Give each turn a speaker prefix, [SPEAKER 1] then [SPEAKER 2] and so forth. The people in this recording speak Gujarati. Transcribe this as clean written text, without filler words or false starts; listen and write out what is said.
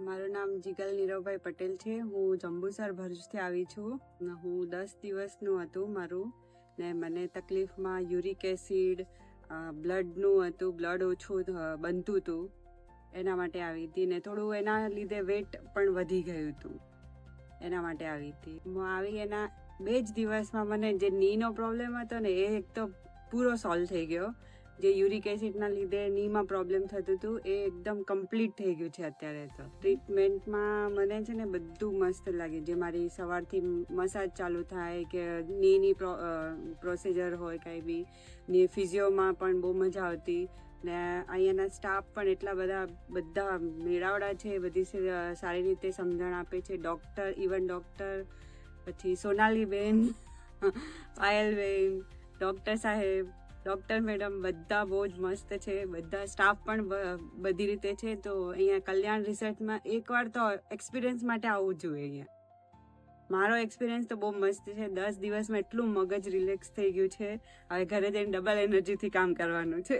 [SPEAKER 1] મારું નામ જીગલ નીરવભાઈ પટેલ છે. હું જંબુસર ભરૂચથી આવી છું. હું 10 દિવસનું હતું મારું ને મને તકલીફમાં યુરિક એસિડ બ્લડનું હતું, બ્લડ ઓછું બનતું હતું, એના માટે આવી હતી ને થોડું એના લીધે વેટ પણ વધી ગયું હતું, એના માટે આવી હતી. હું આવી એના 2 જ દિવસમાં મને જે નીનો પ્રોબ્લેમ હતો ને એ એક તો પૂરો સોલ્વ થઈ ગયો. જે યુરિક એસિડના લીધે નીમાં પ્રોબ્લેમ થતું હતું એ એકદમ કમ્પ્લીટ થઈ ગયું છે અત્યારે. તો ટ્રીટમેન્ટમાં મને છે ને બધું મસ્ત લાગે. જે મારી સવારથી મસાજ ચાલુ થાય કે નીની પ્રોસિજર હોય કાંઈ બી, ને ફિઝિયોમાં પણ બહુ મજા આવતી. ને અહીંયાના સ્ટાફ પણ એટલા બધા મેળાવડા છે, બધી સારી રીતે સમજણ આપે છે. ડૉક્ટર પછી સોનાલીબેન, પાયલબેન, ડૉક્ટર સાહેબ, ડૉક્ટર મેડમ બધા બહુ જ મસ્ત છે. બધા સ્ટાફ પણ બધી રીતે છે. તો અહીંયા કલ્યાણ રિસર્ચમાં એકવાર તો એક્સપિરિયન્સ માટે આવવું જોઈએ. અહીંયા મારો એક્સપિરિયન્સ તો બહુ મસ્ત છે. 10 દિવસમાં એટલું મગજ રિલેક્સ થઈ ગયું છે. હવે ઘરે જઈને ડબલ એનર્જીથી કામ કરવાનું છે.